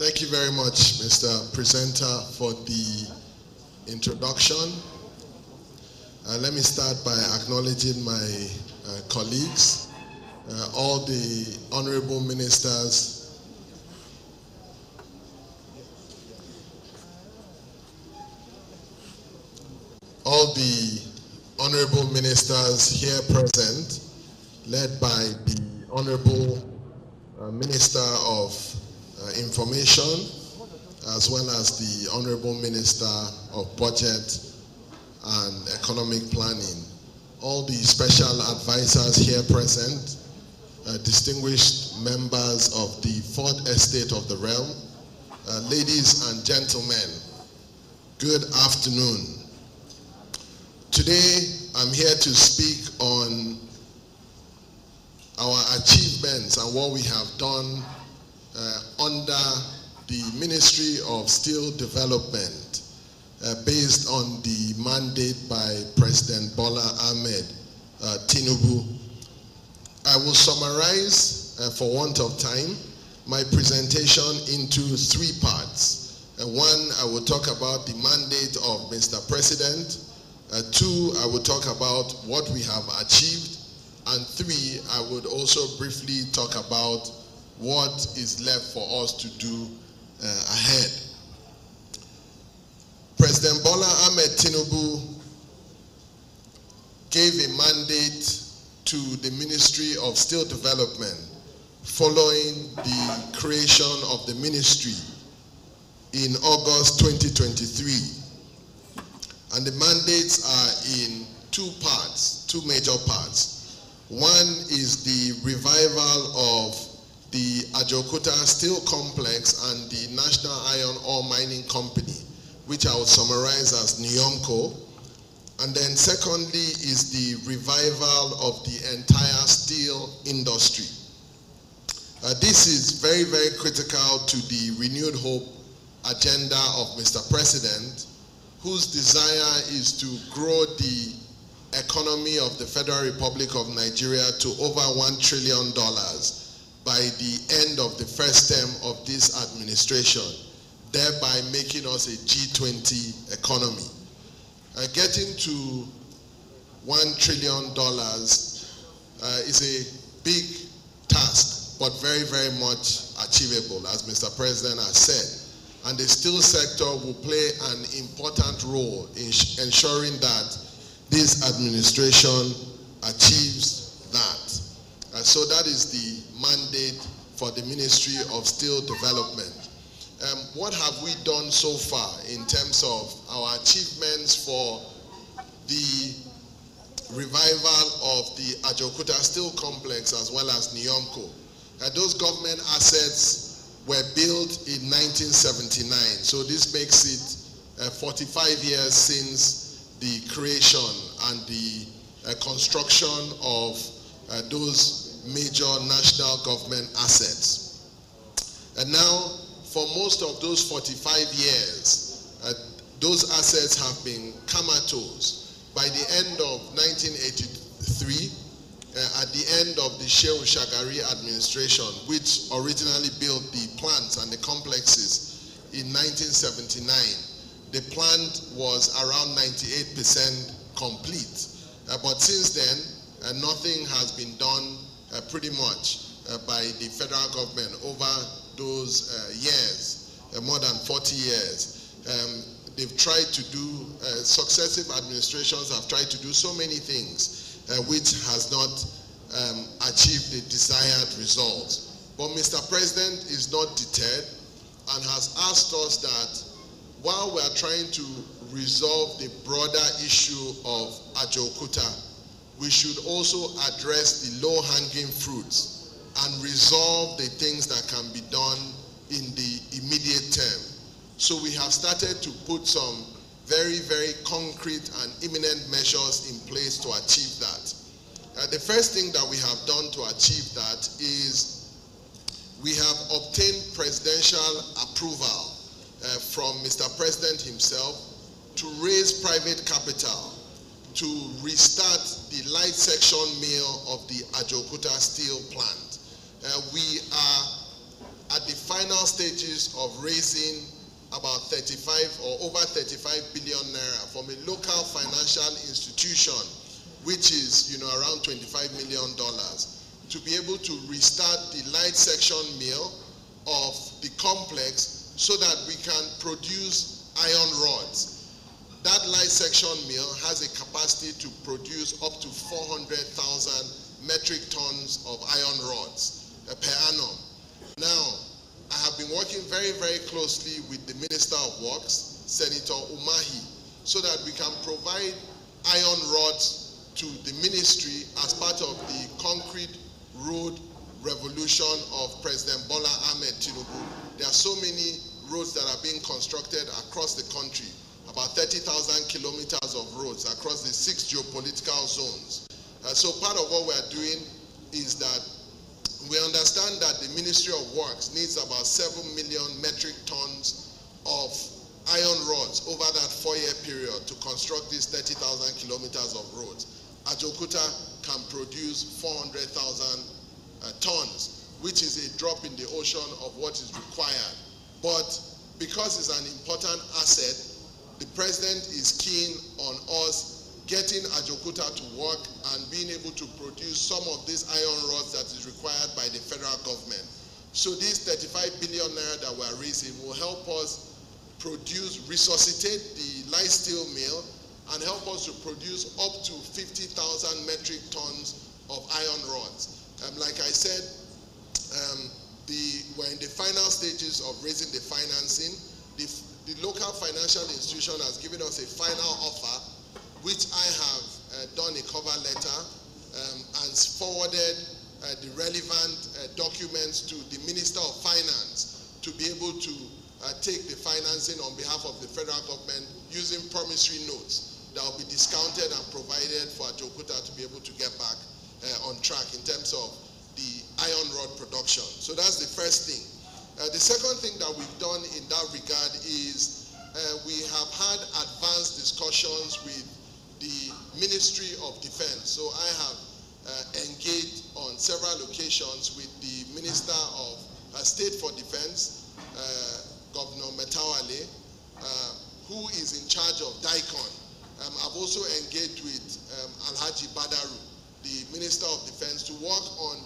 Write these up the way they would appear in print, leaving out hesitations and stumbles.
Thank you very much, Mr. Presenter, for the introduction. Let me start by acknowledging my colleagues, all the honorable ministers, here present, led by the Honorable Minister of Information, as well as the Honorable Minister of Budget and Economic Planning, all the special advisors here present, distinguished members of the Fourth Estate of the Realm, ladies and gentlemen, good afternoon. Today, I'm here to speak on our achievements and what we have done under the Ministry of Steel Development based on the mandate by President Bola Ahmed Tinubu. I will summarize, for want of time, my presentation into three parts. One, I will talk about the mandate of Mr. President. Two, I will talk about what we have achieved. And three, I would also briefly talk about what is left for us to do ahead. President Bola Ahmed Tinubu gave a mandate to the Ministry of Steel Development following the creation of the ministry in August 2023. And the mandates are in two parts, two major parts. One is the revival of the Ajaokuta Steel Complex and the National Iron Ore Mining Company, which I will summarize as NIOMCO. And then secondly is the revival of the entire steel industry. This is very, very critical to the renewed hope agenda of Mr. President, whose desire is to grow the economy of the Federal Republic of Nigeria to over $1 trillion by the end of the first term of this administration, thereby making us a G20 economy. Getting to $1 trillion is a big task, but very, very much achievable, as Mr. President has said. And the steel sector will play an important role in ensuring that this administration achieves that. So that is the mandate for the Ministry of Steel Development. What have we done so far in terms of our achievements for the revival of the Ajaokuta Steel Complex as well as NIOMCO? Those government assets were built in 1979, so this makes it 45 years since the creation and the construction of those major national government assets. And now, for most of those 45 years, those assets have been comatose. By the end of 1983, at the end of the Shehu Shagari administration, which originally built the plants and the complexes in 1979, the plant was around 98% complete. But since then, nothing has been done pretty much by the federal government over those years, more than 40 years. They've tried to do, successive administrations have tried to do so many things which has not achieved the desired results. But Mr. President is not deterred and has asked us that while we are trying to resolve the broader issue of Ajaokuta, we should also address the low-hanging fruits and resolve the things that can be done in the immediate term. So we have started to put some very, very concrete and imminent measures in place to achieve that. The first thing that we have done to achieve that is we have obtained presidential approval from Mr. President himself to raise private capital to restart the light section mill of the Ajaokuta steel plant. We are at the final stages of raising about 35 or over 35 billion naira from a local financial institution, which is, around $25 million, to be able to restart the light section mill of the complex so that we can produce iron rods. That light section mill has a capacity to produce up to 400,000 metric tons of iron rods per annum. Now, I have been working very, very closely with the Minister of Works, Senator Umahi, so that we can provide iron rods to the ministry as part of the concrete road revolution of President Bola Ahmed Tinubu. There are so many roads that are being constructed across the country, about 30,000 kilometers of roads across the 6 geopolitical zones. So part of what we are doing is that we understand that the Ministry of Works needs about 7 million metric tons of iron rods over that 4-year period to construct these 30,000 kilometers of roads. Ajokuta can produce 400,000 tons, which is a drop in the ocean of what is required. But because it's an important asset, the President is keen on us getting Ajokuta to work and being able to produce some of these iron rods that is required by the federal government. So these 35 billion naira that we are raising will help us resuscitate the light steel mill and help us to produce up to 50,000 metric tons of iron rods. Like I said, we're in the final stages of raising the financing. The local financial institution has given us a final offer, which I have done a cover letter and forwarded the relevant documents to the Minister of Finance to be able to take the financing on behalf of the federal government using promissory notes that will be discounted and provided for Ajokuta to be able to get back on track in terms of the iron rod production. So that's the first thing. The second thing that we've done in that regard is we have had advanced discussions with the Ministry of Defense. So I have engaged on several occasions with the Minister of State for Defense, Governor Metawale, who is in charge of DICON. I've also engaged with Alhaji Badaru, the Minister of Defense, to work on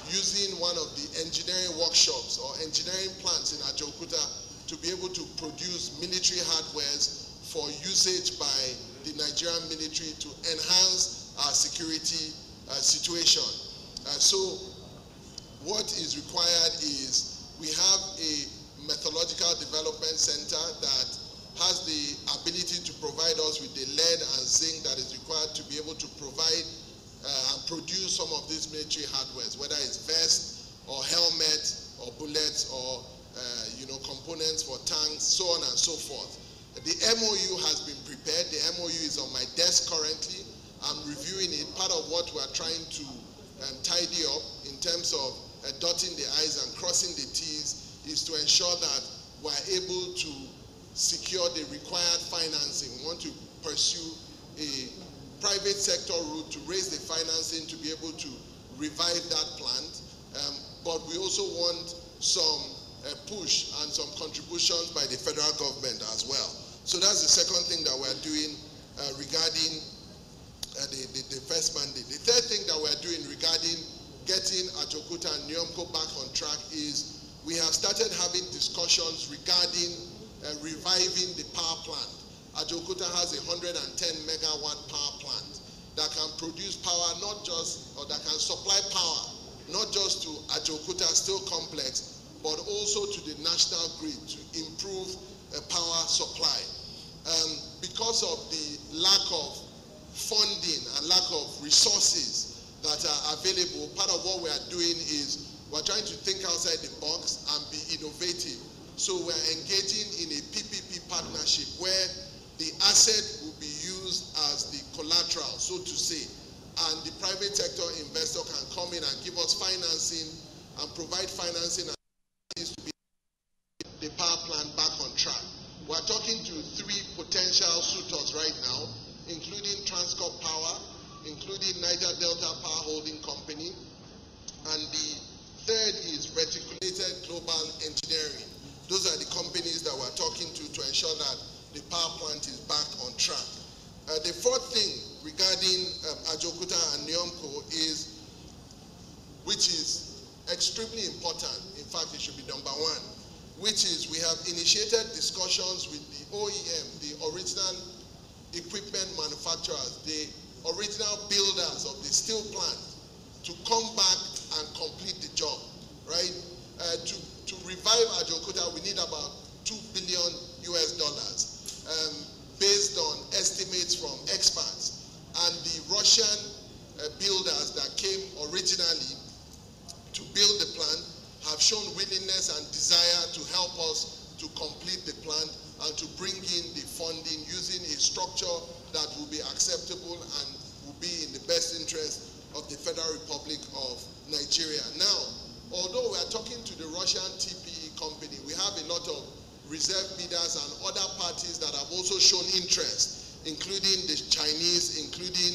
using one of the engineering workshops or engineering plants in Ajokuta to be able to produce military hardwares for usage by the Nigerian military to enhance our security situation. So what is required is we have a methodological development center that has the ability to provide us with the lead and zinc that is required to be able to provide and produce some of these military hardwares, whether it's vests or helmets or bullets or components for tanks, so on and so forth. The MOU has been prepared. The MOU is on my desk currently. I'm reviewing it. Part of what we're trying to tidy up in terms of dotting the I's and crossing the T's is to ensure that we're able to secure the required financing. We want to pursue a private sector route to raise the financing to be able to revive that plant. But we also want some push and some contributions by the federal government as well. So that's the second thing that we're doing regarding the first mandate. The third thing that we're doing regarding getting Ajokuta and Nyomko back on track is we have started having discussions regarding reviving the power plant. Ajokuta has a 110 megawatt power plant that can produce power that can supply power not just to Ajokuta Steel Complex, but also to the national grid to improve power supply. Because of the lack of funding and lack of resources that are available, part of what we are doing is we're trying to think outside the box and be innovative. So we're engaging in a PPP partnership where the asset will be used as the collateral, so to say, and the private sector investor can come in and give us financing and provide financing to be the power plant back on track. We're talking to 3 potential suitors right now, including Transcorp Power, including Niger Delta Power Holding Company, and the Third is Reticulated Global Engineering. Those are the companies that we're talking to ensure that the power plant is back on track. The fourth thing regarding Ajaokuta and NEOMCO is, which is extremely important, in fact it should be number one, which is we have initiated discussions with the OEM, the original equipment manufacturers, the original builders of the steel plant, to come back and complete the job, right? To revive Ajaokuta, we need about $2 billion based on estimates from experts. And the Russian builders that came originally to build the plant have shown willingness and desire to help us to complete the plant and to bring in the funding using a structure that will be acceptable and will be in the best interest of the Federal Republic of Nigeria. Now, although we are talking to the Russian TPE company, we have a lot of reserve bidders and other parties that have also shown interest, including the Chinese, including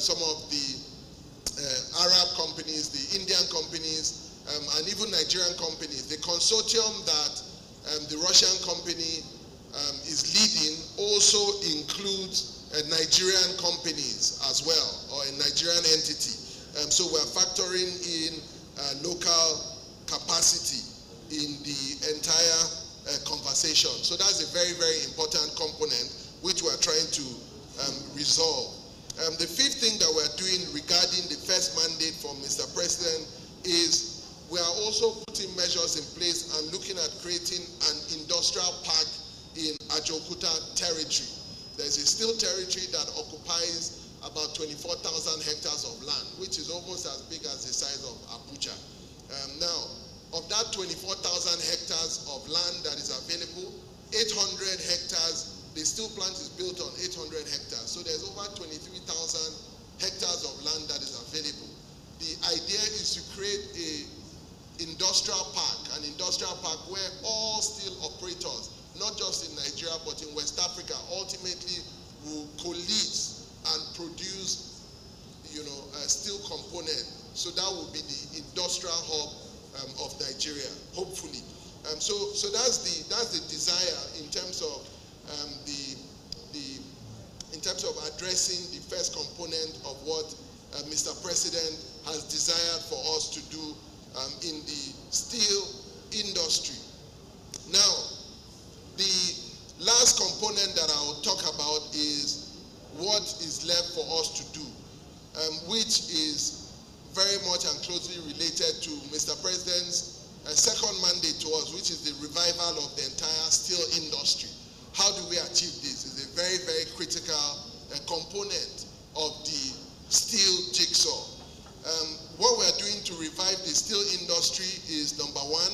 some of the Arab companies, the Indian companies, and even Nigerian companies. The consortium that the Russian company is leading also includes Nigerian companies as well, or a Nigerian entity. So we're factoring in local capacity in the entire conversation. So that's a very, very important component which we're trying to resolve. The fifth thing that we're doing regarding the first mandate from Mr. President is we are also putting measures in place and looking at creating an industrial park in Ajaokuta territory. There's a steel territory that occupies about 24,000 hectares of land, which is almost as big as the size of Abuja. Now, of that 24,000 hectares of land that is available, 800 hectares, the steel plant is built on 800 hectares. So there's over 23,000 hectares of land that is available. The idea is to create an industrial park where all steel operators, not just in Nigeria but in West Africa, ultimately will coalesce and produce, a steel component. So that will be the industrial hub of Nigeria, hopefully. So that's the desire in terms of addressing the first component of what Mr. President has desired for us to do in the steel industry. Now, the last component that I'll talk about is what is left for us to do, which is very much and closely related to Mr. President's second mandate to us, which is the revival of the entire steel industry. How do we achieve this? It's a very, very critical component of the steel jigsaw. What we're doing to revive the steel industry is, number one,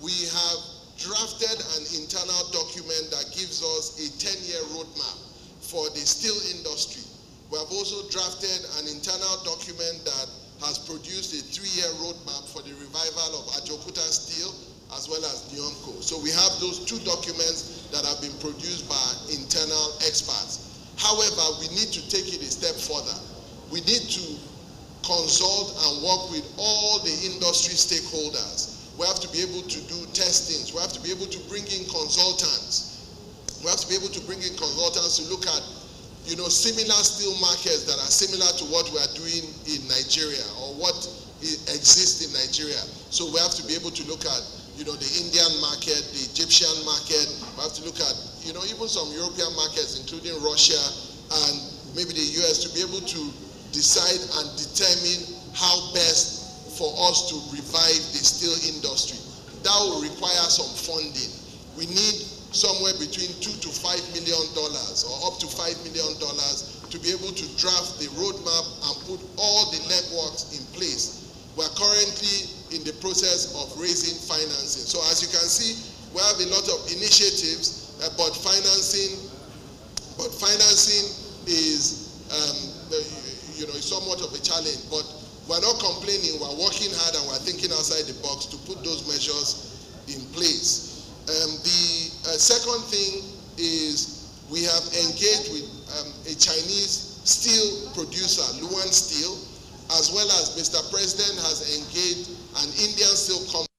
we have drafted an internal document that gives us a 10-year roadmap for the steel industry. We have also drafted an internal document that has produced a 3-year roadmap for the revival of Ajaokuta Steel as well as NEOMCO. So we have those two documents that have been produced by internal experts. However, we need to take it a step further. We need to consult and work with all the industry stakeholders. We have to be able to do testings. We have to be able to bring in consultants. We have to be able to bring in consultants to look at, similar steel markets that are similar to what we are doing in Nigeria or what exists in Nigeria. So we have to be able to look at, the Indian market, the Egyptian market. We have to look at, even some European markets, including Russia and maybe the US, to be able to decide and determine how best for us to revive the steel industry. That will require some funding. We need somewhere between $2 to $5 million or up to $5 million to be able to draft the roadmap and put all the legworks in place. We're currently in the process of raising financing. So as you can see, we have a lot of initiatives, but financing is somewhat of a challenge. But we're not complaining. We're working hard and we're thinking outside the box to put those measures in place. The second thing is we have engaged with a Chinese steel producer, Luan Steel, as well as Mr. President has engaged and Indian Steel Company